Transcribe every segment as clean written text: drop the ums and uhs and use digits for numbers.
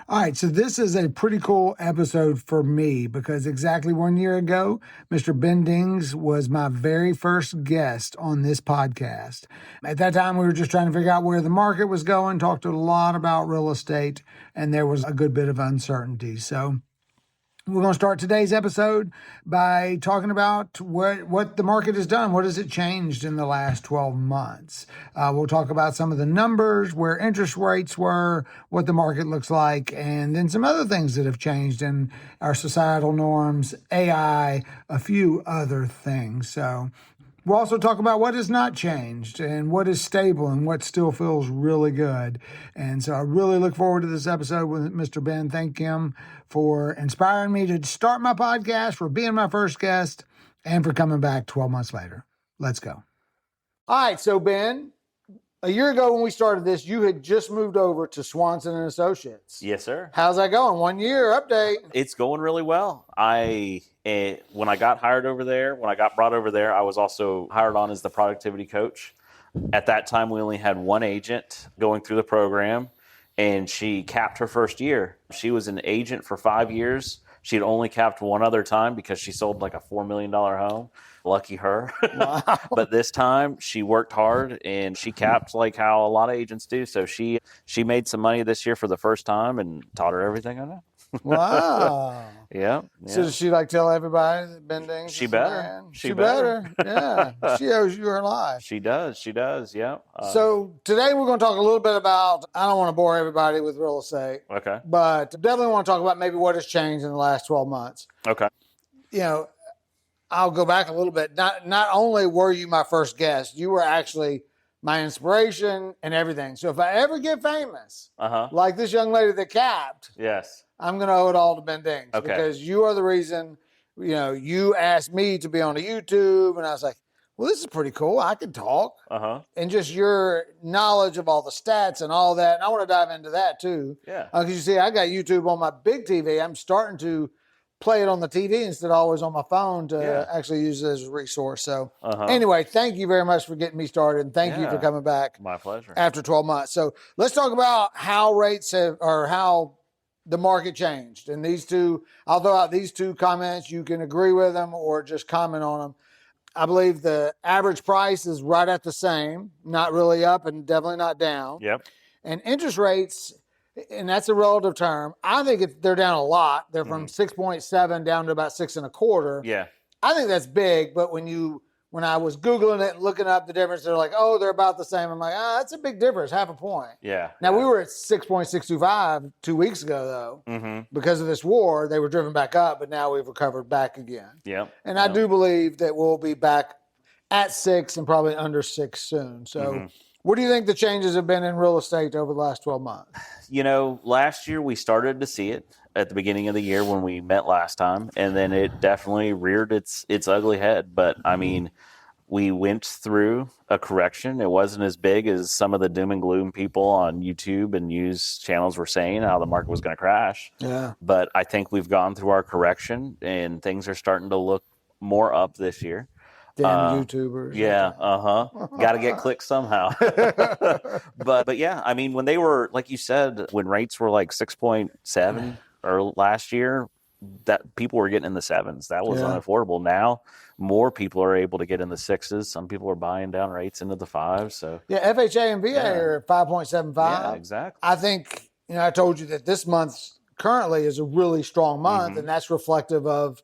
All right, so this is a pretty cool episode for me because exactly 1 year ago, Mr. Ben Dings was my very first guest on this podcast. At that time, we were just trying to figure out where the market was going, talked a lot about real estate, and there was a good bit of uncertainty. So we're going to start today's episode by talking about what the market has done. What has it changed in the last 12 months? We'll talk about some of the numbers, where interest rates were, what the market looks like, and then some other things that have changed in our societal norms, AI, a few other things. So we'll also talk about what has not changed and what is stable and what still feels really good. And so I really look forward to this episode with Mr. Ben. Thank him for inspiring me to start my podcast, for being my first guest, and for coming back 12 months later. Let's go. All right, so Ben, a year ago when we started this, you had just moved over to Swanson and Associates. Yes, sir. How's that going? 1 year update. It's going really well. When I got hired over there, when I got brought over there, I was also hired on as the productivity coach. At that time, we only had one agent going through the program, and she capped her first year. She was an agent for 5 years. She'd only capped one other time because she sold like a $4 million home. Lucky her. Wow. But this time she worked hard and she capped like how a lot of agents do. So she made some money this year for the first time and taught her everything I know. Wow. Yeah. So does she like tell everybody that Ben Dings? She is the better. man? She better. Yeah. She owes you her life. She does. Yeah. So today we're going to talk a little bit about, I don't want to bore everybody with real estate, Okay. but definitely want to talk about maybe what has changed in the last 12 months. Okay. You know, I'll go back a little bit. Not only were you my first guest, you were actually my inspiration and everything. So if I ever get famous, like this young lady that capped, Yes. I'm going to owe it all to Ben Dings. Okay. Because you are the reason, you asked me to be on the YouTube, and I was like, well, this is pretty cool. I can talk. And just your knowledge of all the stats and all that. And I want to dive into that too. Yeah. Because you see, I got YouTube on my big TV. I'm starting to play it on the TV instead of always on my phone to actually use it as a resource. So anyway, thank you very much for getting me started. And thank you for coming back. My pleasure. After 12 months. So let's talk about how rates how the market changed. And these two, I'll throw out these two comments. You can agree with them or just comment on them. I believe the average price is right at the same, not really up and definitely not down. Yep. And interest rates, and that's a relative term, I think they're down a lot. They're from 6.7 down to about 6.25. Yeah. I think that's big, but when I was Googling it and looking up the difference, they're like, oh, they're about the same. I'm like, that's a big difference, half a point. Yeah. Now, we were at 6.625 2 weeks ago, though. Because of this war, they were driven back up, but now we've recovered back again. Yep. And I do believe that we'll be back at 6 and probably under 6 soon. So what do you think the changes have been in real estate over the last 12 months? Last year we started to see it at the beginning of the year when we met last time, and then it definitely reared its ugly head. But I mean, we went through a correction. It wasn't as big as some of the doom and gloom people on YouTube and news channels were saying how the market was going to crash. Yeah. But I think we've gone through our correction and things are starting to look more up this year. Damn YouTubers. Yeah, got to get clicks somehow. but yeah, I mean, when they were, like you said, when rates were like 6.7 or last year, that people were getting in the 7s. That was unaffordable. Now, more people are able to get in the 6s. Some people are buying down rates into the 5s. So yeah, FHA and VA are at 5.75. Yeah, exactly. I think, I told you that this month currently is a really strong month, and that's reflective of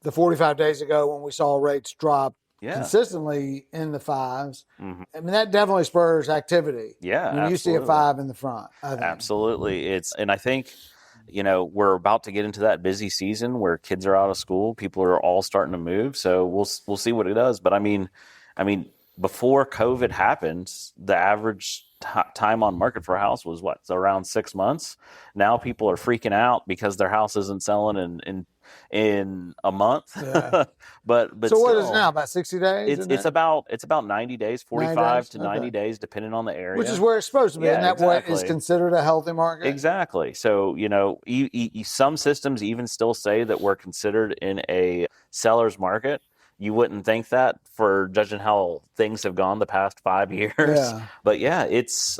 the 45 days ago when we saw rates drop consistently in the 5s. I mean, that definitely spurs activity. Yeah, when you see a 5 in the front. I think. Absolutely. And I think, we're about to get into that busy season where kids are out of school. People are all starting to move. So we'll see what it does. But I mean, before COVID happened, the average time on market for a house was around 6 months. Now people are freaking out because their house isn't selling in a month. Yeah. but so still, what is it now, about 60 days? It's about 90 days, 45 to 90 days, depending on the area. Which is where it's supposed to be. Yeah, and that what is considered a healthy market? Exactly. So, some systems even still say that we're considered in a seller's market. you wouldn't think that for judging how things have gone the past 5 years. Yeah. But yeah, it's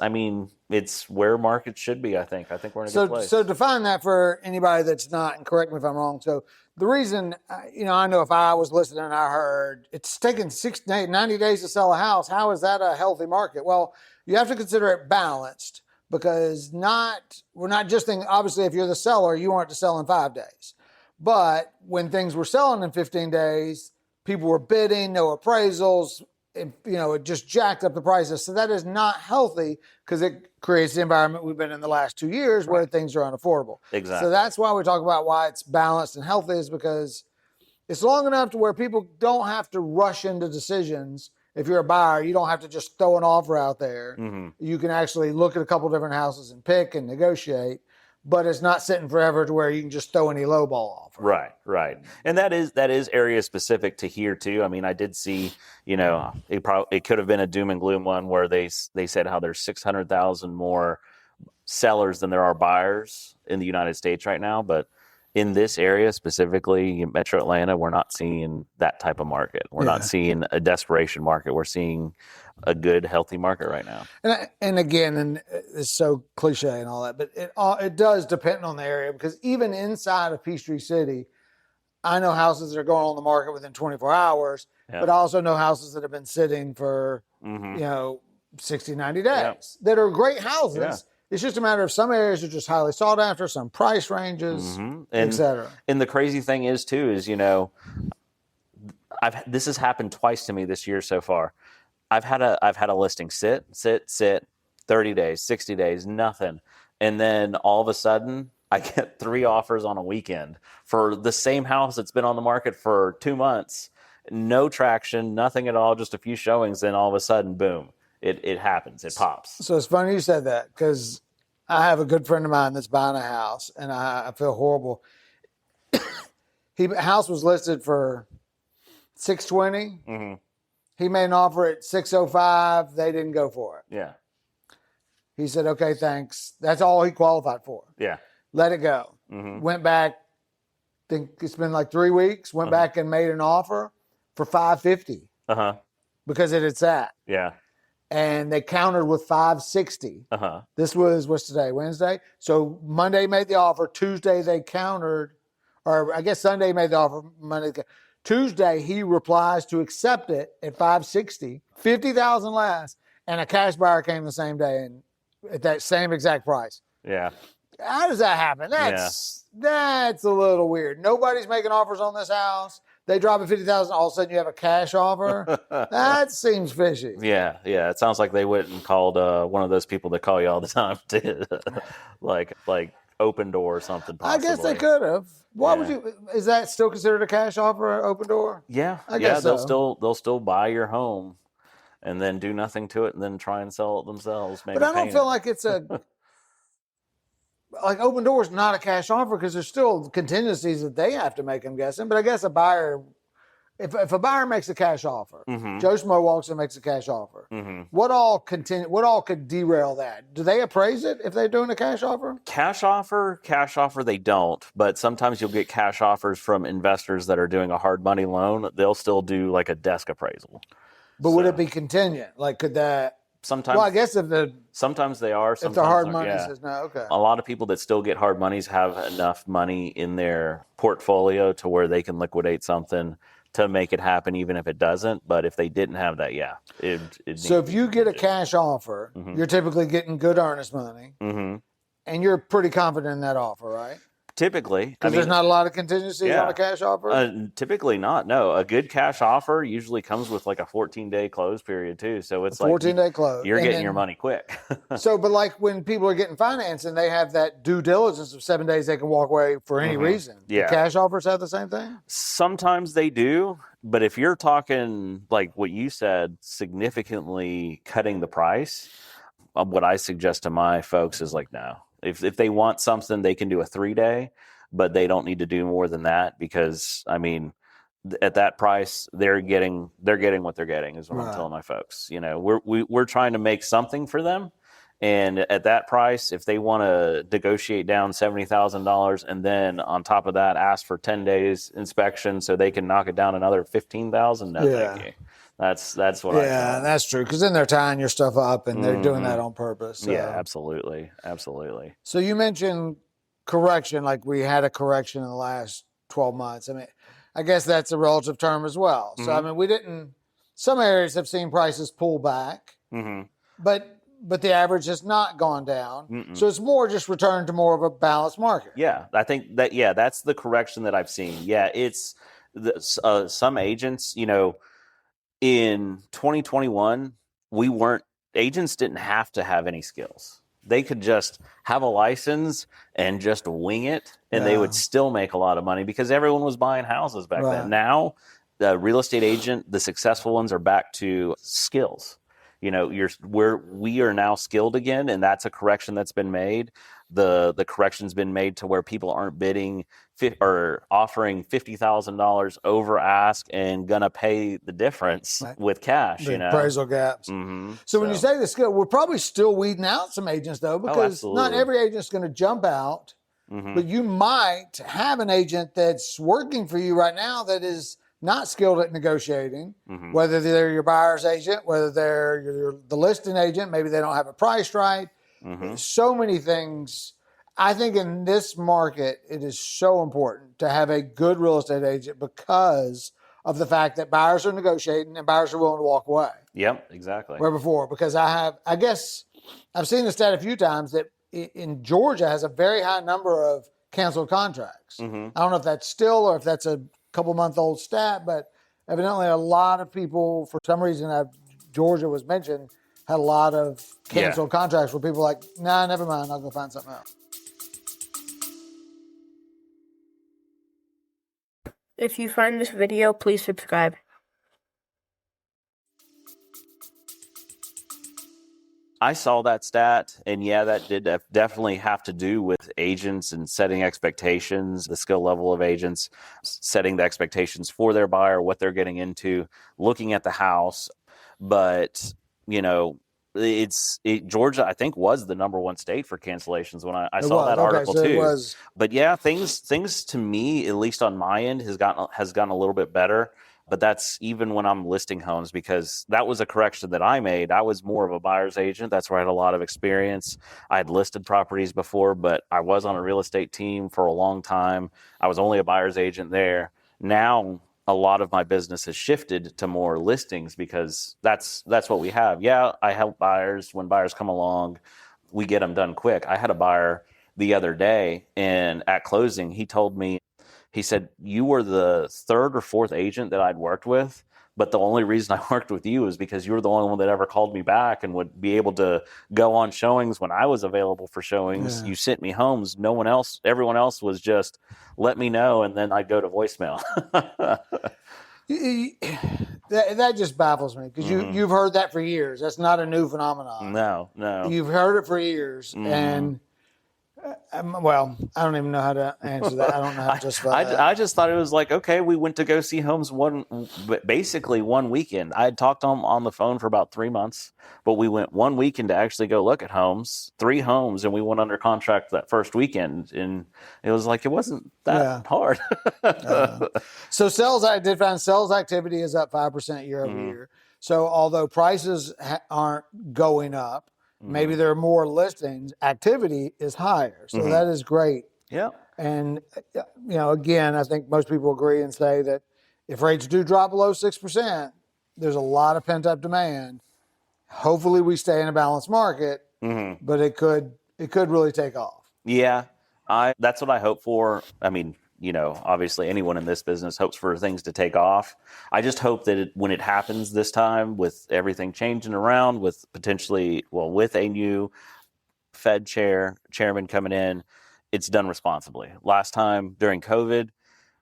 where markets should be. I think we're in a good place. So define that for anybody that's not, and correct me if I'm wrong. So the reason, I know if I was listening and I heard it's taking 90 days to sell a house, how is that a healthy market? Well, you have to consider it balanced, because we're not just thinking, obviously, if you're the seller, you want it to sell in 5 days. But when things were selling in 15 days, people were bidding, no appraisals, it just jacked up the prices. So that is not healthy, because it creates the environment we've been in the last 2 years where things are unaffordable. Exactly. So that's why we talk about why it's balanced and healthy, is because it's long enough to where people don't have to rush into decisions. If you're a buyer, you don't have to just throw an offer out there. Mm-hmm. You can actually look at a couple different houses and pick and negotiate, but it's not sitting forever to where you can just throw any lowball offer. Right. And that is area specific to here too. I mean, I did see, it could have been a doom and gloom one where they said how there's 600,000 more sellers than there are buyers in the United States right now. But in this area, specifically Metro Atlanta, we're not seeing that type of market. We're not seeing a desperation market. We're seeing a good, healthy market right now. And again, it's so cliche and all that, but it does depend on the area, because even inside of Peachtree City, I know houses that are going on the market within 24 hours, but I also know houses that have been sitting for, 60, 90 days that are great houses. Yeah. It's just a matter of some areas are just highly sought after, some price ranges, et cetera. And the crazy thing is too, is, this has happened twice to me this year so far. I've had a listing sit, 30 days, 60 days, nothing. And then all of a sudden I get 3 offers on a weekend for the same house that's been on the market for 2 months. No traction, nothing at all, just a few showings. Then all of a sudden, boom, it happens. It pops. So it's funny you said that, because I have a good friend of mine that's buying a house, and I feel horrible. House was listed for $620. Mm-hmm. He made an offer at $605. They didn't go for it. Yeah. He said, okay, thanks. That's all he qualified for. Yeah. Let it go. Mm-hmm. Went back, think it's been like 3 weeks, went back and made an offer for $550. Because it had sat. Yeah. And they countered with $560. This was, what's today, Wednesday? So Monday made the offer. Tuesday they countered, or I guess Sunday made the offer. Monday. Tuesday he replies to accept it at $560, $50,000 less, and a cash buyer came the same day and at that same exact price. Yeah. How does that happen? That's a little weird. Nobody's making offers on this house. They drop at $50,000. All of a sudden, you have a cash offer. That seems fishy. Yeah. It sounds like they went and called one of those people that call you all the time, to like Open Door or something. Possibly. I guess they could have. Why would you? Is that still considered a cash offer? Open Door? Yeah. I guess so. They'll still buy your home, and then do nothing to it, and then try and sell it themselves. Maybe, but I don't feel like it's a. Like Open Door is not a cash offer, because there's still contingencies that they have to make, I'm guessing. But I guess a buyer, if a buyer makes a cash offer, Joe Schmo walks and makes a cash offer, what all could derail that? Do they appraise it if they're doing a cash offer? Cash offer, they don't. But sometimes you'll get cash offers from investors that are doing a hard money loan. They'll still do like a desk appraisal. But would it be contingent? Like, could that? Sometimes. Well, I guess sometimes they are. Sometimes if the hard money says no, okay. A lot of people that still get hard monies have enough money in their portfolio to where they can liquidate something to make it happen, even if it doesn't. But if they didn't have that, so if you get a cash offer, you're typically getting good earnest money, and you're pretty confident in that offer, right? Typically. Because there's not a lot of contingencies on a cash offer? Typically not, no. A good cash offer usually comes with like a 14-day close period too. So it's like 14-day close. You're getting your money quick. So, but like when people are getting financing, they have that due diligence of 7 days they can walk away for any reason. Yeah. The cash offers have the same thing? Sometimes they do. But if you're talking like what you said, significantly cutting the price, what I suggest to my folks is like, no. If they want something, they can do a 3-day, but they don't need to do more than that, because I mean, at that price, they're getting what they're getting is what I'm telling my folks. We're trying to make something for them, And at that price, if they want to negotiate down $70,000 and then on top of that ask for 10 days inspection so they can knock it down another 15,000, no thank you. That's what I tell them. That's true, because then they're tying your stuff up and they're doing that on purpose. So. Yeah, absolutely. So you mentioned correction, like we had a correction in the last 12 months. I mean, I guess that's a relative term as well. So, I mean, some areas have seen prices pull back, but the average has not gone down. So it's more just returned to more of a balanced market. Yeah, I think that, that's the correction that I've seen. Yeah, it's some agents, in 2021, agents didn't have to have any skills. They could just have a license and just wing it, and they would still make a lot of money because everyone was buying houses back then. Now, the real estate agent, the successful ones, are back to skills. We are now skilled again, and that's a correction that's been made. The correction's been made to where people aren't bidding or offering $50,000 over ask and gonna pay the difference with cash. The appraisal gaps. So when you say the skill, we're probably still weeding out some agents though, because not every agent's going to jump out. But you might have an agent that's working for you right now that is not skilled at negotiating, whether they're your buyer's agent, whether they're the listing agent, maybe they don't have it priced right. So many things. I think in this market, it is so important to have a good real estate agent because of the fact that buyers are negotiating and buyers are willing to walk away. Yep, exactly. Where before, because I guess I've seen the stat a few times that in Georgia has a very high number of canceled contracts. I don't know if that's still or if that's a couple-month-old stat, but evidently a lot of people, for some reason, Georgia was mentioned, had a lot of canceled contracts where people were like, nah, never mind, I'll go find something else. If you find this video, please subscribe. I saw that stat, and that did definitely have to do with agents and setting expectations, the skill level of agents, setting the expectations for their buyer, what they're getting into, looking at the house. But, Georgia, I think, was the number one state for cancellations when I saw that article too. But things to me, at least on my end, has gotten a little bit better. But that's even when I'm listing homes, because that was a correction that I made. I was more of a buyer's agent. That's where I had a lot of experience. I had listed properties before, but I was on a real estate team for a long time. I was only a buyer's agent there. Now, a lot of my business has shifted to more listings because that's what we have. Yeah, I help buyers. When buyers come along, we get them done quick. I had a buyer the other day, and at closing, he said, you were the third or fourth agent that I'd worked with, but the only reason I worked with you is because you were the only one that ever called me back and would be able to go on showings when I was available for showings. You sent me homes. Everyone else was just let me know, and then I'd go to voicemail. That just baffles me because you've heard that for years. That's not a new phenomenon. No. You've heard it for years, and well, I don't even know how to answer that. I don't know how to justify that. I just thought it was like, okay, we went to go see homes basically one weekend. I had talked to them on the phone for about 3 months, but we went one weekend to actually go look at homes, 3 homes, and we went under contract that first weekend. And it was like, it wasn't that hard. So I did find sales activity is up 5% year over year. So although prices aren't going up, maybe there are more listings, activity is higher. So that is great. Yeah. And, again, I think most people agree and say that if rates do drop below 6%, there's a lot of pent-up demand. Hopefully we stay in a balanced market, but it could really take off. Yeah. That's what I hope for. I mean, obviously anyone in this business hopes for things to take off. I just hope that when it happens this time, with everything changing around, with with a new Fed chairman coming in, it's done responsibly. Last time during COVID,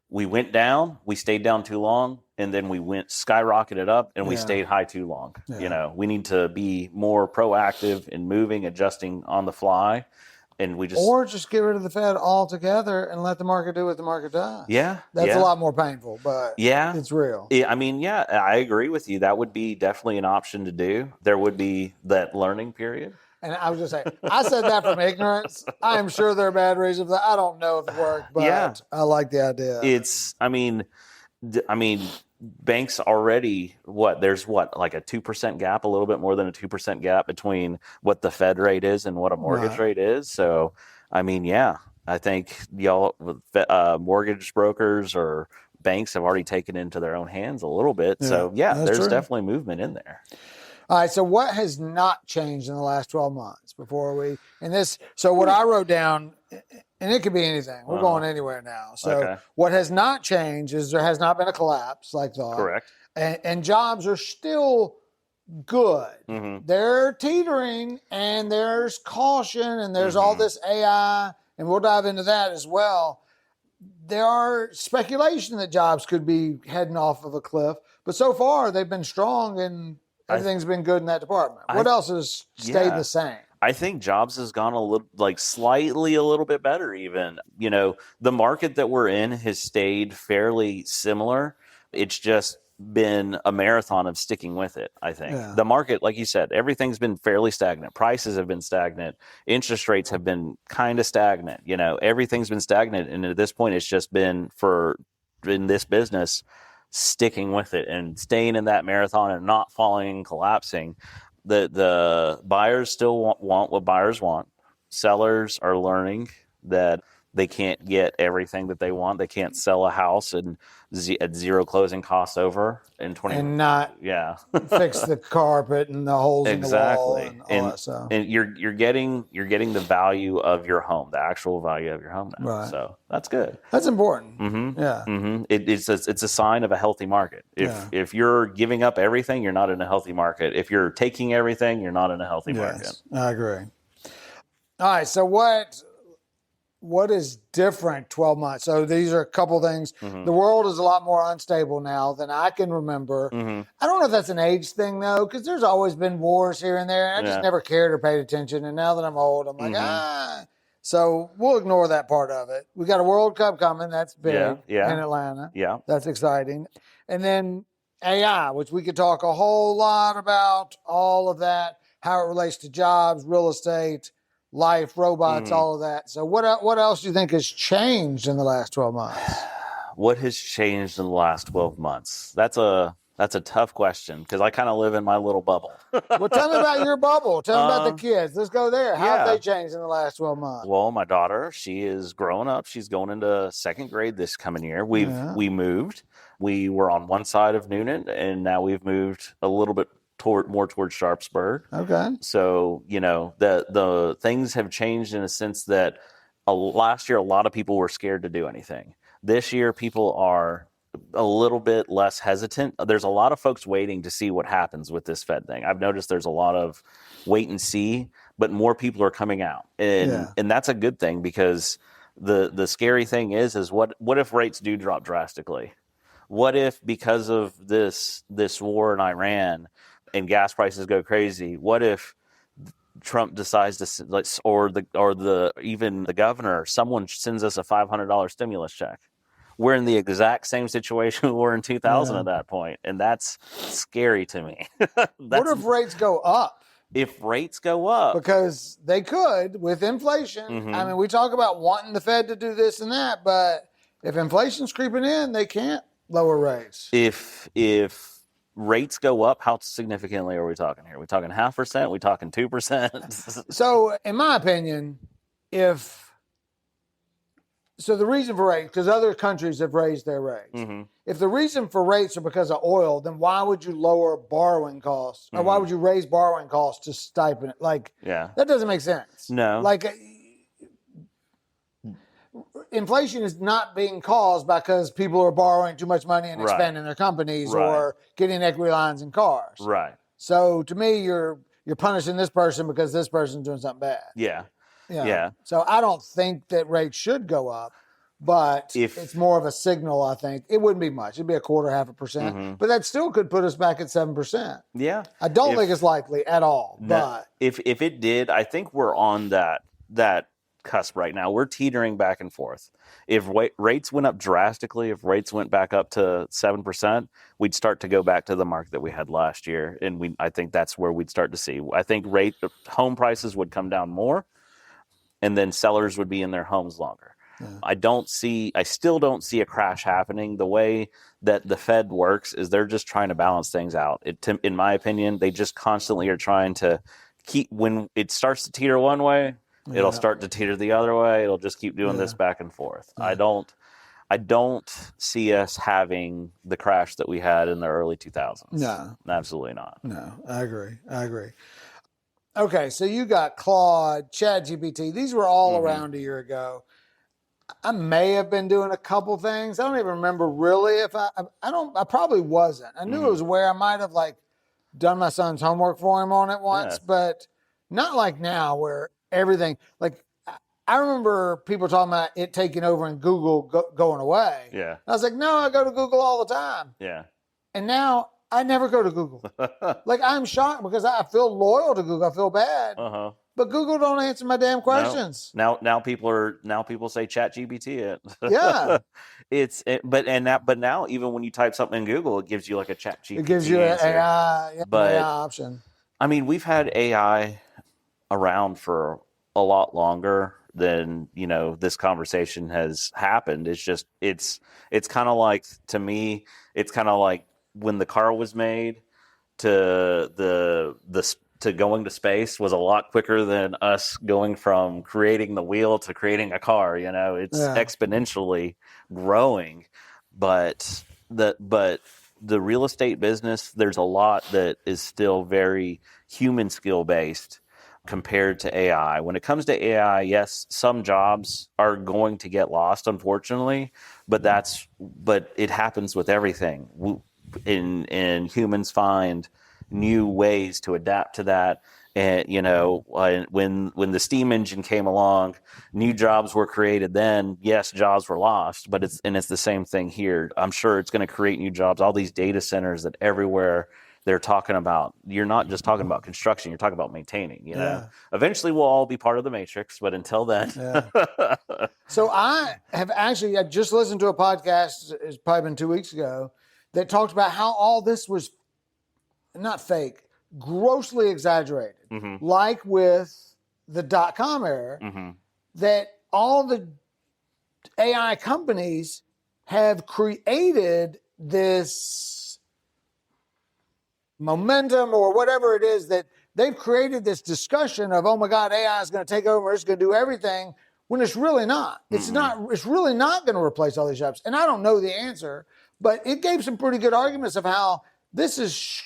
we went down, we stayed down too long, and then we skyrocketed up and we stayed high too long. Yeah. We need to be more proactive in moving, adjusting on the fly. And or just get rid of the Fed altogether and let the market do what the market does. Yeah. That's a lot more painful, but it's real. I mean, I agree with you. That would be definitely an option to do. There would be that learning period. And I was just saying, I said that from ignorance. I am sure there are bad reasons. I don't know if it worked, but I like the idea. Banks already, there's like a 2% gap, a little bit more than a 2% gap between what the Fed rate is and what a mortgage rate is. So, I think y'all, mortgage brokers or banks have already taken it into their own hands a little bit. Yeah, so, there's true. definitely movement in there. All right. So what has not changed in the last 12 months so what I wrote down, and it could be anything. We're going anywhere now. So what has not changed is there has not been a collapse like that. Correct. And jobs are still good. Mm-hmm. They're teetering, and there's caution, and there's all this AI, and we'll dive into that as well. There are speculation that jobs could be heading off of a cliff, but so far they've been strong, and everything's been good in that department. What else has stayed the same? I think jobs has gone a little bit better even. The market that we're in has stayed fairly similar. It's just been a marathon of sticking with it, I think. Yeah. The market, like you said, everything's been fairly stagnant. Prices have been stagnant. Interest rates have been kind of stagnant. Everything's been stagnant. And at this point, it's just been in this business, sticking with it and staying in that marathon and not falling and collapsing. The buyers still want what buyers want. Sellers are learning that they can't get everything that they want. They can't sell a house at zero closing costs over in 20 and not fix the carpet and the holes in the wall and all that stuff. And you're getting the value of your home, the actual value of your home now. Right. So that's good. That's important. Mm-hmm. Yeah. Mm-hmm. It's a sign of a healthy market. If you're giving up everything, you're not in a healthy market. If you're taking everything, you're not in a healthy market. I agree. All right. So what is different 12 months? So these are a couple things. Mm-hmm. The world is a lot more unstable now than I can remember. Mm-hmm. I don't know if that's an age thing, though, because there's always been wars here and there. And I just never cared or paid attention. And now that I'm old, I'm like, So we'll ignore that part of it. We got a World Cup coming. That's big in Atlanta. Yeah. That's exciting. And then AI, which we could talk a whole lot about, all of that, how it relates to jobs, real estate, life, robots, all of that. So what else do you think has changed in the last 12 months? What has changed in the last 12 months? That's a tough question because I kind of live in my little bubble. Well, tell me about your bubble. Tell me about the kids. Let's go there. How have they changed in the last 12 months? Well, my daughter, she is growing up. She's going into second grade this coming year. We moved. We were on one side of Noonan, and now we've moved a little bit more towards Sharpsburg. Okay. So, the things have changed in a sense that last year, a lot of people were scared to do anything. This year, people are a little bit less hesitant. There's a lot of folks waiting to see what happens with this Fed thing. I've noticed there's a lot of wait and see, but more people are coming out. And that's a good thing because the scary thing is what if rates do drop drastically? What if because of this war in Iran and gas prices go crazy, what if Trump decides to, even the governor, someone sends us a $500 stimulus check? We're in the exact same situation we were in 2000 at that point, and that's scary to me. What if rates go up? If rates go up, because they could with inflation. Mm-hmm. I mean, we talk about wanting the Fed to do this and that, but if inflation's creeping in, they can't lower rates. If rates go up, how significantly are we talking here? Are we talking 0.5%? Are we talking 2%? So, in my opinion, the reason for rates, because other countries have raised their rates. Mm-hmm. If the reason for rates are because of oil, then why would you lower borrowing costs? Or why would you raise borrowing costs to stipend it? That doesn't make sense. No. Inflation is not being caused because people are borrowing too much money and expanding their companies or getting equity lines in cars. Right. So to me, you're punishing this person because this person's doing something bad. Yeah. So I don't think that rates should go up, but it's more of a signal, I think. It wouldn't be much. It'd be 0.25%, but that still could put us back at 7%. Yeah. I don't think it's likely at all. No, but if it did, I think we're on that cusp right now. We're teetering back and forth. If rates went up drastically, if rates went back up to 7%, we'd start to go back to the market that we had last year, and I think that's where we'd start to see. I think home prices would come down more, and then sellers would be in their homes longer. Yeah. I still don't see a crash happening. The way that the Fed works is they're just trying to balance things out. In my opinion, they just constantly are trying to keep, when it starts to teeter one way, it'll start to teeter the other way. It'll just keep doing this back and forth. Yeah. I don't see us having the crash that we had in the early 2000s. No. Absolutely not. No, I agree. Okay, so you got Claude, ChatGPT. These were all around a year ago. I may have been doing a couple things. I don't even remember really if I probably wasn't. I knew it was where I might have like done my son's homework for him on it once, but not like now where everything, like I remember people talking about it taking over and Google going away. Yeah. I was like, no, I go to Google all the time. Yeah. And now I never go to Google. Like I'm shocked because I feel loyal to Google. I feel bad. But Google don't answer my damn questions. No. Now people say ChatGPT it. Yeah. But now even when you type something in Google, it gives you like a ChatGPT. It gives you an AI option. I mean, we've had AI around for a lot longer than, this conversation has happened. It's just it's kind of like, to me, it's kind of like when the car was made to to going to space was a lot quicker than us going from creating the wheel to creating a car. It's exponentially growing, but the real estate business, there's a lot that is still very human skill based compared to AI. When it comes to AI, yes, some jobs are going to get lost, unfortunately, but it happens with everything. And humans find new ways to adapt to that. And when the steam engine came along, new jobs were created. Then yes, jobs were lost, but it's the same thing here. I'm sure it's going to create new jobs. All these data centers that everywhere they're talking about. You're not just talking about construction. You're talking about maintaining. Eventually we'll all be part of the matrix, but until then. So I just listened to a podcast. It's probably been 2 weeks ago that talked about how all this was not fake, grossly exaggerated, like with the .com era, that all the AI companies have created this momentum or whatever it is, that they've created this discussion of, oh my God, AI is going to take over, it's going to do everything, when it's really not. It's really not going to replace all these jobs. And I don't know the answer, but it gave some pretty good arguments of how this is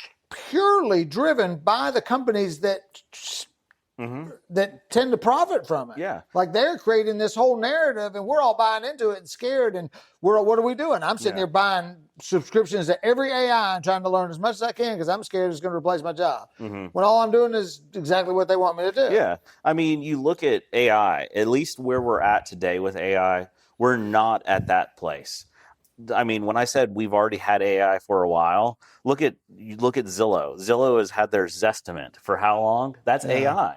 purely driven by the companies that tend to profit from it. Yeah. Like they're creating this whole narrative and we're all buying into it and scared. And what are we doing? I'm sitting here buying subscriptions to every AI and trying to learn as much as I can because I'm scared it's going to replace my job. When all I'm doing is exactly what they want me to do. Yeah. I mean, you look at AI, at least where we're at today with AI, we're not at that place. I mean, when I said we've already had AI for a while, look at Zillow. Zillow has had their Zestimate for how long? That's AI.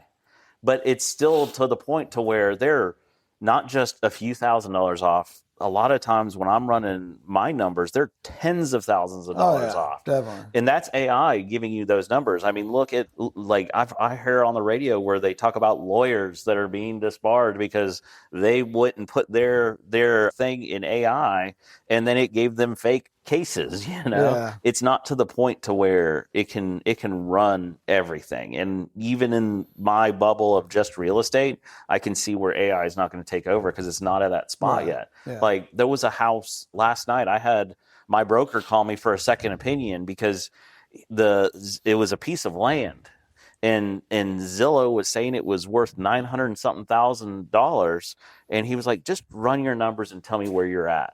But it's still to the point to where they're not just a few $1,000s off. A lot of times when I'm running my numbers, they're tens of thousands of dollars off. Definitely. And that's AI giving you those numbers. I mean, look at, like, I hear on the radio where they talk about lawyers that are being disbarred because they wouldn't put their thing in AI and then it gave them fake cases. It's not to the point to where it can run everything. And even in my bubble of just real estate, I can see where AI is not going to take over because it's not at that spot yet. Like there was a house last night, I had my broker call me for a second opinion because it was a piece of land and Zillow was saying it was worth $900 and something thousand, and he was like, just run your numbers and tell me where you're at.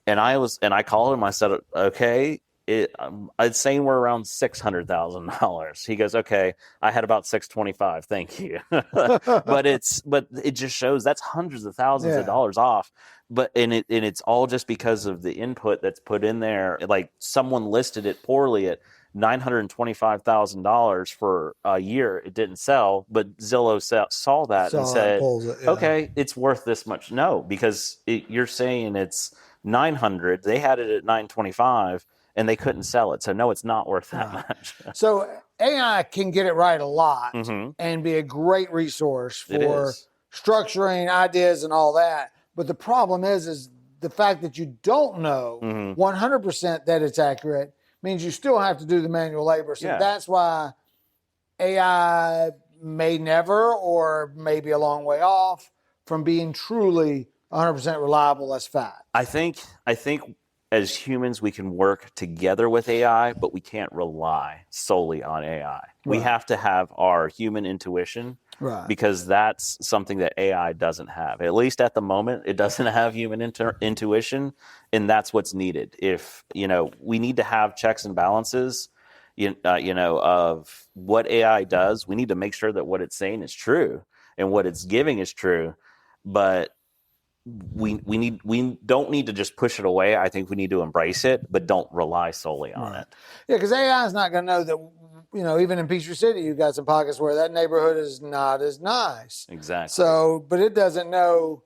And I called him. I said, okay, I'd say we're around $600,000. He goes, okay, I had about 625. Thank you. but it just shows that's hundreds of thousands of dollars off. But it's all just because of the input that's put in there. Like someone listed it poorly at $925,000 for a year. It didn't sell, but Zillow saw that and said, pulls it, yeah. okay, it's worth this much. No, because you're saying it's 900. They had it at 925 and they couldn't sell it. So no, it's not worth that much. So AI can get it right a lot Mhm. and be a great resource It for is. structuring ideas and all that. But the problem is the fact that you don't know Mhm. 100% that it's accurate means you still have to do the manual labor. So Yeah. that's why AI may never, or maybe a long way off from being truly 100% reliable as fact. I think as humans we can work together with AI, but we can't rely solely on AI. We Right. have to have our human intuition, Right. because that's something that AI doesn't have. At least at the moment, it doesn't have human intuition, and that's what's needed. If we need to have checks and balances, of what AI does. We need to make sure that what it's saying is true and what it's giving is true, but we don't need to just push it away. I think we need to embrace it, but don't rely solely on it. Yeah, because AI is not going to know that, even in Peachtree City, you've got some pockets where that neighborhood is not as nice. Exactly. So, but it doesn't know,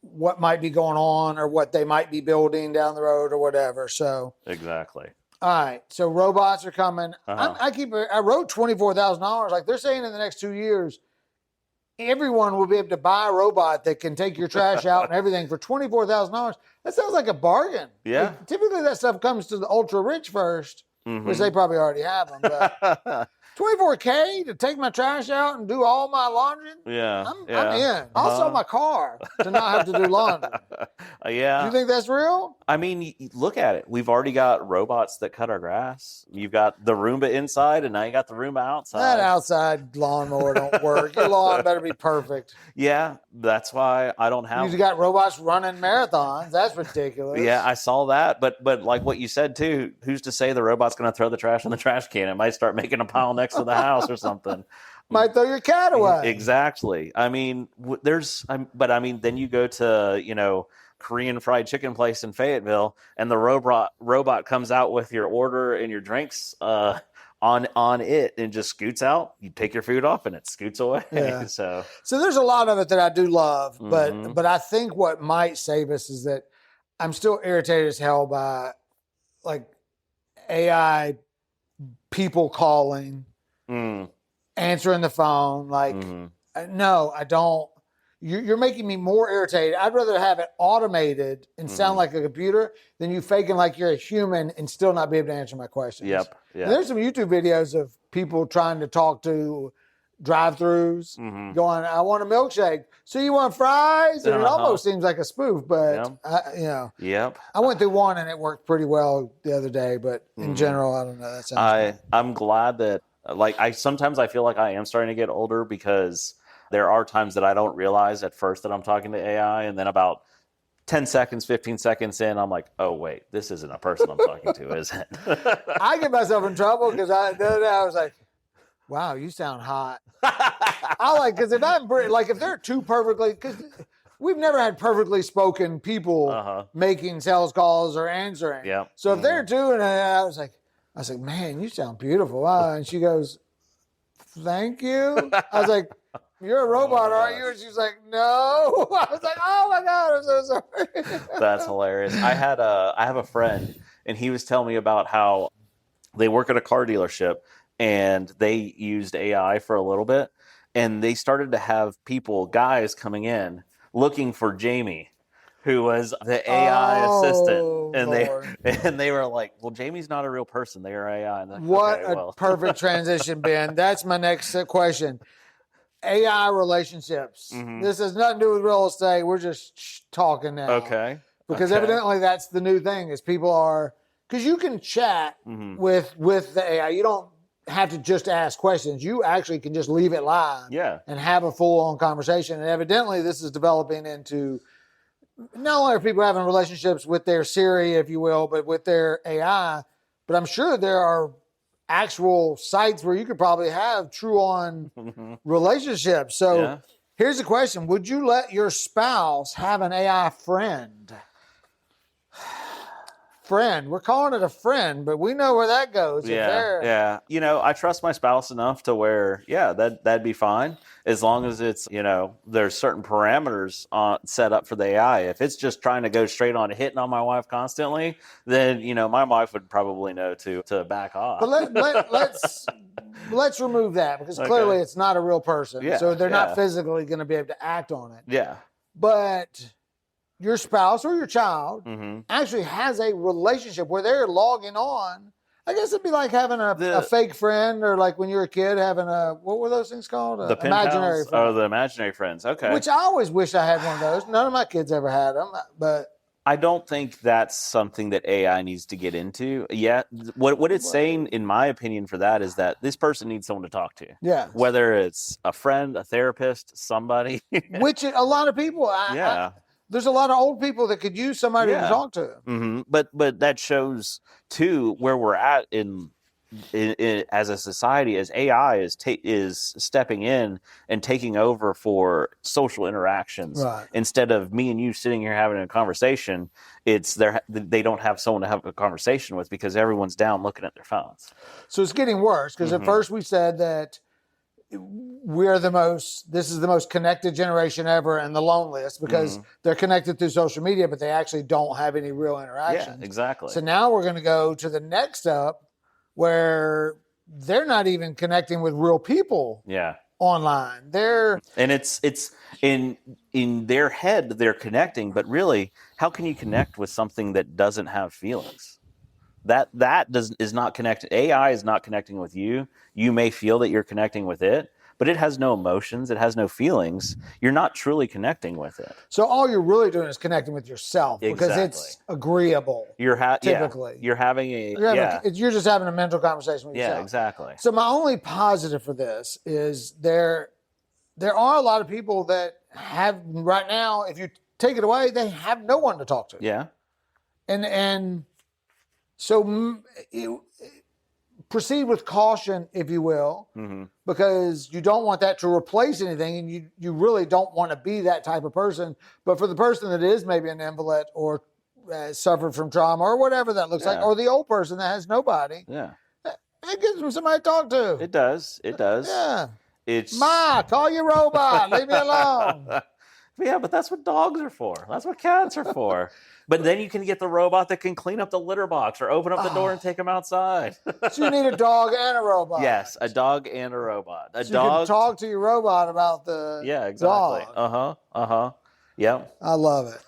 what might be going on or what they might be building down the road or whatever. So, Exactly. all right. So robots are coming. Uh-huh. I wrote $24,000. Like they're saying in the next 2 years, everyone will be able to buy a robot that can take your trash out and everything for $24,000. That sounds like a bargain. Yeah. Like, typically that stuff comes to the ultra rich first, Mhm. which they probably already have them. But $24K to take my trash out and do all my laundry? Yeah. I'm yeah. in. I'll sell my car to not have to do laundry. Yeah. Do you think that's real? I mean, look at it. We've already got robots that cut our grass. You've got the Roomba inside, and now you got the Roomba outside. That outside lawnmower don't work. Your lawn better be perfect. Yeah, that's why I don't have. You got robots running marathons. That's ridiculous. Yeah, I saw that, but like what you said too, who's to say the robot's going to throw the trash in the trash can? It might start making a pile next to the house or something. Might throw your cat away. Exactly. I mean, then you go to Korean fried chicken place in Fayetteville, and the robot comes out with your order and your drinks on it and just scoots out. You take your food off and it scoots away. Yeah. So there's a lot of it that I do love, but Mhm. but I think what might save us is that I'm still irritated as hell by like AI people calling, answering the phone. Like, Mhm. No, I don't. You're making me more irritated. I'd rather have it automated and sound like a computer than you faking like you're a human and still not be able to answer my questions. Yep. Yeah. And there's some YouTube videos of people trying to talk to drive-thrus, going, "I want a milkshake. So you want fries?" And it almost seems like a spoof, but Yep. I went through one and it worked pretty well the other day. But in general, I don't know. That sounds. I'm glad that sometimes I feel like I am starting to get older, because there are times that I don't realize at first that I'm talking to AI, and then about 10 seconds, 15 seconds in, I'm like, oh, wait, this isn't a person I'm talking to, is it? I get myself in trouble because the other day I was like, wow, you sound hot. Because if they're too perfectly, because we've never had perfectly spoken people making sales calls or answering. Yep. So if they're doing it, I was like, man, you sound beautiful. Wow. And she goes, thank you. I was like, you're a robot, aren't you? And she's like, no. I was like, oh my God, I'm so sorry. That's hilarious. I have a friend, and he was telling me about how they work at a car dealership, and they used AI for a little bit, and they started to have guys coming in looking for Jamie, who was the AI assistant, and they were like, well, Jamie's not a real person, they are AI. And What perfect transition, Ben. That's my next question. AI relationships. This has nothing to do with real estate. We're just talking now. Okay. Because evidently that's the new thing is people are, because you can chat with the AI. You don't have to just ask questions. You actually can just leave it live and have a full-on conversation. And evidently this is developing into not only are people having relationships with their Siri, if you will, but with their AI. But I'm sure there are actual sites where you could probably have true-on relationships. So here's the question. Would you let your spouse have an AI friend? friend. We're calling it a friend, but we know where that goes. Yeah. I trust my spouse enough to where, that'd be fine as long as it's, there's certain parameters set up for the AI. If it's just trying to go straight on hitting on my wife constantly, then my wife would probably know to back off. But let's remove that because clearly it's not a real person. Yeah, so they're not physically going to be able to act on it. Yeah. But your spouse or your child actually has a relationship where they're logging on. I guess it'd be like having a fake friend, or like when you were a kid having what were those things called? The imaginary friends. Oh, the imaginary friends. Okay. Which I always wish I had one of those. None of my kids ever had them, but I don't think that's something that AI needs to get into. Yeah, what it's saying, in my opinion, for that is that this person needs someone to talk to. Yeah. Whether it's a friend, a therapist, somebody. Which a lot of people. There's a lot of old people that could use somebody to talk to. Mm-hmm. But that shows too where we're at in as a society, as AI is stepping in and taking over for social interactions. Right. Instead of me and you sitting here having a conversation, they don't have someone to have a conversation with because everyone's down looking at their phones. So it's getting worse because at first we said that this is the most connected generation ever and the loneliest because they're connected through social media, but they actually don't have any real interactions. Yeah, exactly. So now we're going to go to the next step where they're not even connecting with real people. Yeah. Online. And it's in their head they're connecting, but really, how can you connect with something that doesn't have feelings? That is not connected. AI is not connecting with you. You may feel that you're connecting with it, but it has no emotions. It has no feelings. You're not truly connecting with it. So all you're really doing is connecting with yourself because it's agreeable. Typically, you're having you're just having a mental conversation with yourself. Yeah, exactly. So my only positive for this is there are a lot of people that have right now. If you take it away, they have no one to talk to. Yeah, and so proceed with caution, if you will, because you don't want that to replace anything, and you really don't want to be that type of person. But for the person that is maybe an invalid or suffered from trauma or whatever that looks like, or the old person that has nobody, it gives them somebody to talk to. It does. Yeah. It's Ma, call your robot. Leave me alone. Yeah, but that's what dogs are for. That's what cats are for. But then you can get the robot that can clean up the litter box or open up the door and take them outside. So you need a dog and a robot. Yes, a dog and a robot. You can talk to your robot about the exactly. dog. Yep. I love it.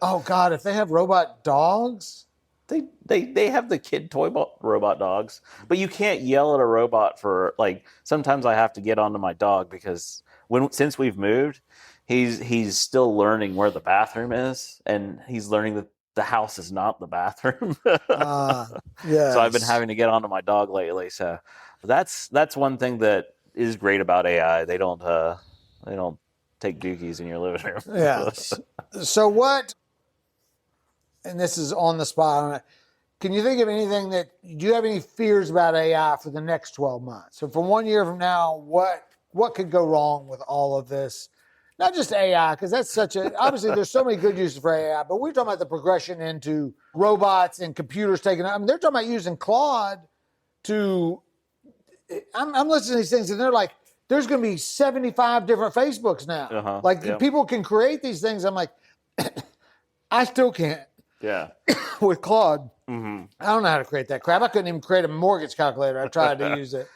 Oh God, if they have robot dogs. They have the kid toy robot dogs, but you can't yell at a robot for sometimes I have to get onto my dog because since we've moved, he's still learning where the bathroom is, and he's learning that the house is not the bathroom. Yes. So I've been having to get onto my dog lately. So that's one thing that is great about AI. They don't take dookies in your living room. Yeah. So what? And this is on the spot. Can you think of anything do you have any fears about AI for the next 12 months? So from 1 year from now, what could go wrong with all of this? Not just AI, because that's obviously there's so many good uses for AI, but we're talking about the progression into robots and computers taking, they're talking about using Claude I'm listening to these things and they're like, there's going to be 75 different Facebooks now. People can create these things. I'm like, I still can't. Yeah. With Claude. I don't know how to create that crap. I couldn't even create a mortgage calculator. I tried to use it.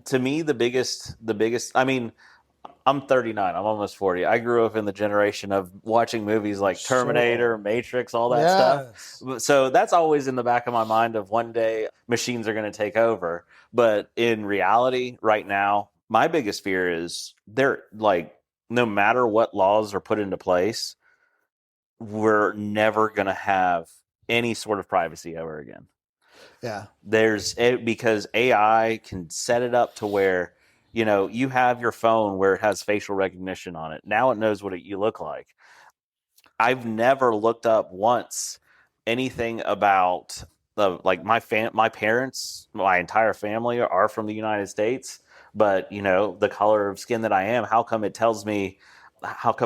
To me, the biggest, I mean, I'm 39. I'm almost 40. I grew up in the generation of watching movies like Terminator, Matrix, all that stuff. So that's always in the back of my mind of one day machines are going to take over. But in reality, right now, my biggest fear is no matter what laws are put into place, we're never going to have any sort of privacy ever again. Yeah. Because AI can set it up to where, you have your phone where it has facial recognition on it. Now it knows what you look like. I've never looked up once anything about my parents, my entire family are from the United States, but the color of skin that I am, how come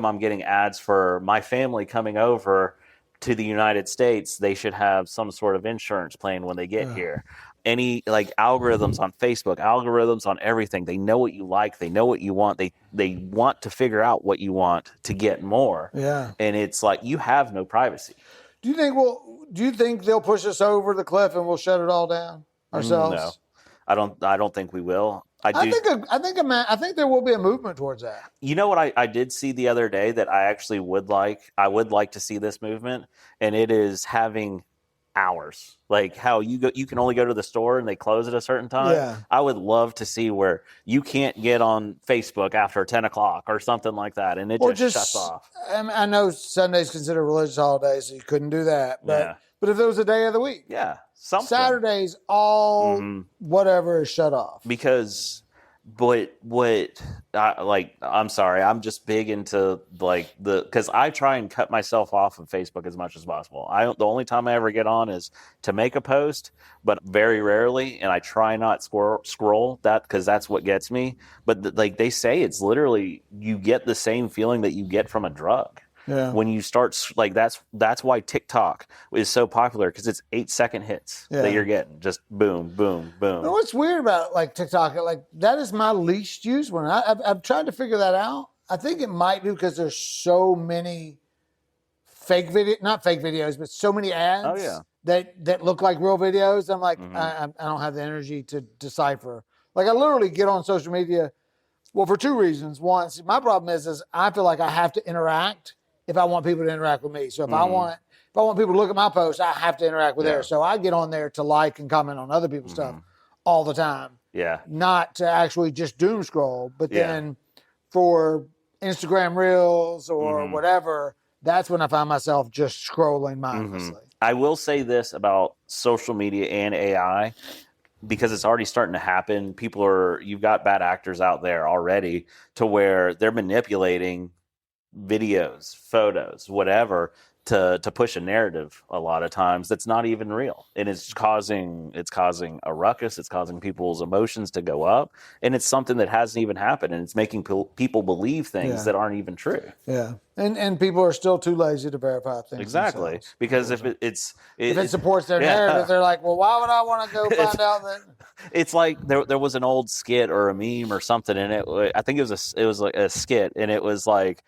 I'm getting ads for my family coming over to the United States, they should have some sort of insurance plan when they get here. Any like algorithms on Facebook, algorithms on everything. They know what you like. They know what you want. They want to figure out what you want to get more. Yeah. And it's like you have no privacy. Do you think they'll push us over the cliff and we'll shut it all down ourselves? No, I don't think we will. I think there will be a movement towards that. You know what I did see the other day that I actually would like? I would like to see this movement, and it is having hours. Like how you can only go to the store and they close at a certain time. Yeah. I would love to see where you can't get on Facebook after 10 o'clock or something like that, and it just shuts off. I know Sunday's considered a religious holiday, so you couldn't do that. But if it was a day of the week, something. Saturday's all whatever is shut off. Because I'm sorry, I'm just big into because I try and cut myself off of Facebook as much as possible. The only time I ever get on is to make a post, but very rarely, and I try not scroll that because that's what gets me. But like they say, it's literally you get the same feeling that you get from a drug. Yeah. When you start that's why TikTok is so popular because it's 8-second hits that you're getting just boom, boom, boom. You know what's weird about like TikTok? Like that is my least used one. I've tried to figure that out. I think it might be because there's so many not fake videos, but so many ads. Oh yeah. That look like real videos. I'm like I don't have the energy to decipher. Like I literally get on social media. Well, for two reasons. One, my problem is I feel like I have to interact if I want people to interact with me. So if I want people to look at my post, I have to interact with theirs. So I get on there to like and comment on other people's stuff all the time. Yeah. Not to actually just doom scroll, but then for Instagram Reels or whatever, that's when I find myself just scrolling mindlessly. I will say this about social media and AI, because it's already starting to happen. You've got bad actors out there already to where they're manipulating videos, photos, whatever, to push a narrative a lot of times that's not even real. And it's causing a ruckus. It's causing people's emotions to go up. And it's something that hasn't even happened. And it's making people believe things that aren't even true. Yeah. And people are still too lazy to verify things. Exactly. Themselves. Because if it supports their narrative, they're like, well, why would I want to go find out that? It's like there was an old skit or a meme or something, and I think it was like a skit, and it was like,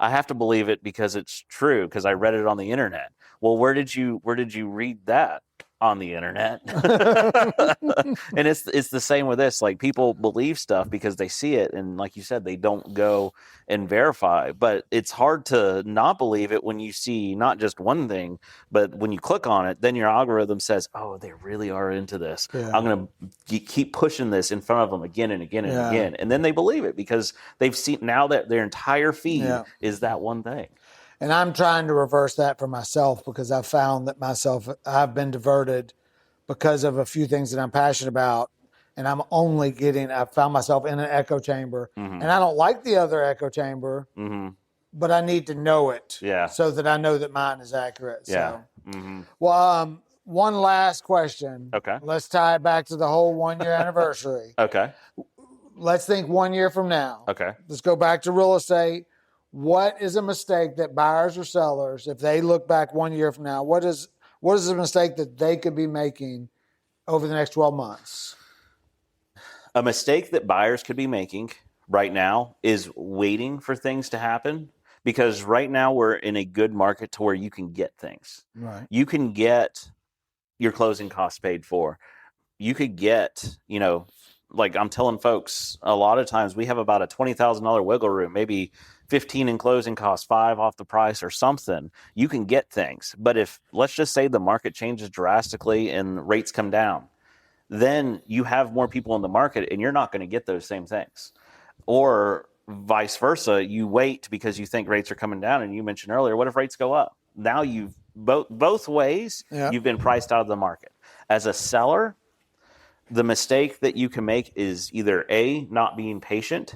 I have to believe it because it's true because I read it on the internet. Well, where did you read that? On the internet. And it's the same with this. Like people believe stuff because they see it, and like you said, they don't go and verify. But it's hard to not believe it when you see not just one thing, but when you click on it, then your algorithm says, oh, they really are into this. I'm going to keep pushing this in front of them again and again and again. And then they believe it because they've seen now that their entire feed is that one thing. And I'm trying to reverse that for myself because I've found that I've been diverted because of a few things that I'm passionate about. And I found myself in an echo chamber. And I don't like the other echo chamber, but I need to know it so that I know that mine is accurate. Yeah. So, well, one last question. Okay. Let's tie it back to the whole 1 year anniversary. Okay. Let's think 1 year from now. Okay. Let's go back to real estate. What is a mistake that buyers or sellers, if they look back 1 year from now, what is a mistake that they could be making over the next 12 months? A mistake that buyers could be making right now is waiting for things to happen, because right now we're in a good market to where you can get things. Right. You can get your closing costs paid for. You could get, like I'm telling folks, a lot of times we have about a $20,000 wiggle room, maybe 15 in closing costs, 5 off the price or something. You can get things. But if, let's just say the market changes drastically and rates come down, then you have more people in the market and you're not going to get those same things. Or vice versa, you wait because you think rates are coming down, and you mentioned earlier, what if rates go up? Now you've both ways, you've been priced out of the market. As a seller, the mistake that you can make is either A, not being patient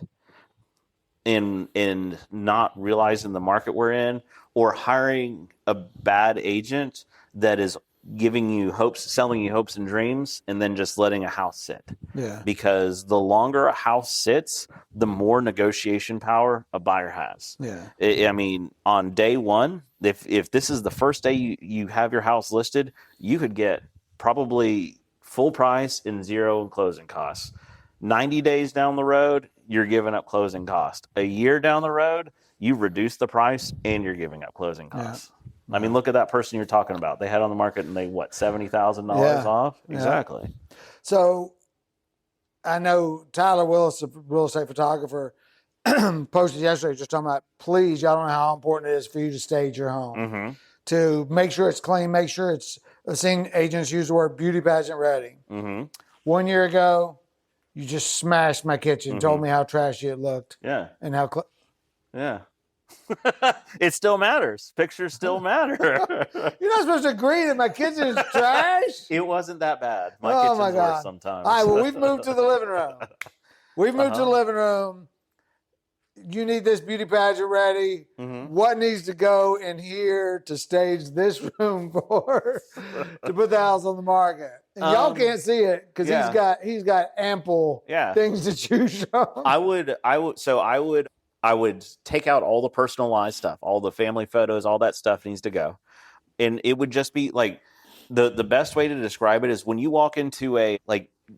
in not realizing the market we're in, or hiring a bad agent that is giving you hopes, selling you hopes and dreams, and then just letting a house sit. Yeah. Because the longer a house sits, the more negotiation power a buyer has. Yeah. I mean, on day one, if this is the first day you have your house listed, you could get probably full price and zero closing costs. 90 days down the road, you're giving up closing costs. A year down the road, you reduce the price and you're giving up closing costs. Yeah. I mean, look at that person you're talking about. They had on the market and they, what, $70,000 off? Exactly. Yeah. So I know Tyler Willis, a real estate photographer, posted yesterday just talking about, please, y'all don't know how important it is for you to stage your home, to make sure it's clean, make sure it's, I've seen agents use the word beauty pageant ready. 1 year ago, you just smashed my kitchen, told me how trashy it looked. Yeah. And how... Yeah. It still matters. Pictures still matter. You're not supposed to agree that my kitchen is trash. It wasn't that bad. My kitchen's worse sometimes. All right, well, we've moved to the living room. We've moved to the living room. You need this beauty pageant ready. What needs to go in here to stage this room for to put the house on the market? And y'all can't see it because he's got ample things to choose from. I would take out all the personalized stuff, all the family photos, all that stuff needs to go. And it would just be like the best way to describe it is when you walk into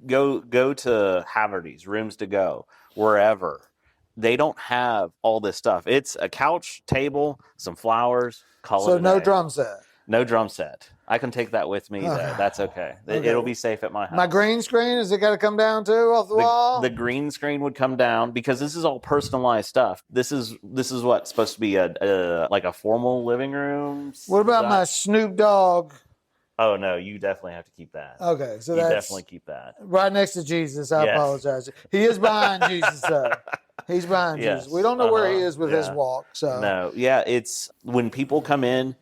go to Haverty's, Rooms to Go, wherever, they don't have all this stuff. It's a couch, table, some flowers, call it a day. No drum set. No drum set. I can take that with me. That's okay. It'll be safe at my house. My green screen, is it got to come down too off the wall? The green screen would come down because this is all personalized stuff. This is what's supposed to be a formal living room. What about my Snoop Dogg? Oh no, you definitely have to keep that. Okay, so you that's definitely keep that right next to Jesus. I apologize. He is behind Jesus, though. He's behind Jesus. We don't know where he is with his walk. So no, it's when people come in.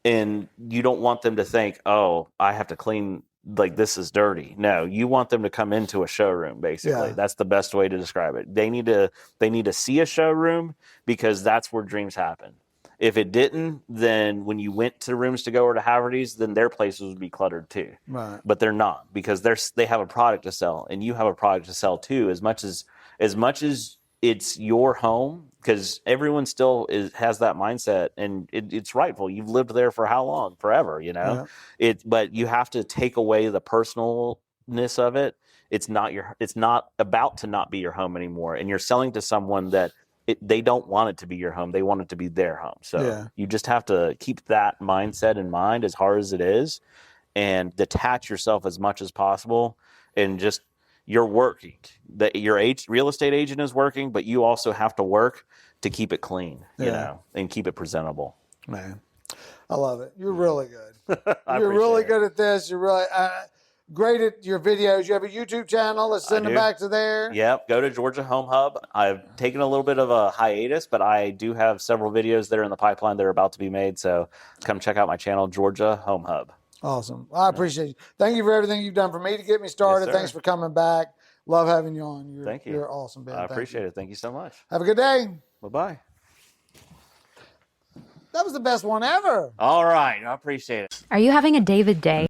And you don't want them to think, oh, I have to clean, like this is dirty. No, you want them to come into a showroom, basically. Yeah. That's the best way to describe it. They need to see a showroom because that's where dreams happen. If it didn't, then when you went to Rooms to Go or to Haverty's, then their places would be cluttered too. Right. But they're not because they have a product to sell and you have a product to sell too. As much as it's your home, because everyone still has that mindset, and it's rightful. You've lived there for how long? Forever, you know. Yeah. But you have to take away the personalness of it. It's not about to not be your home anymore, and you're selling to someone that they don't want it to be your home. They want it to be their home. So you just have to keep that mindset in mind, as hard as it is, and detach yourself as much as possible, and just. You're working. Your real estate agent is working, but you also have to work to keep it clean, you know, and keep it presentable. Man, I love it. You're really good. You're really good at this. You're really great at your videos. You have a YouTube channel. Let's send them back to there. Yep. Go to Georgia Home Hub. I've taken a little bit of a hiatus, but I do have several videos that are in the pipeline that are about to be made. So come check out my channel, Georgia Home Hub. Awesome. I appreciate you. Thank you for everything you've done for me to get me started. Yes, thanks for coming back. Love having you on. Thank you. You're awesome, Ben. I appreciate it. Thank you so much. Have a good day. Bye-bye. That was the best one ever. All right. I appreciate it. Are you having a David day?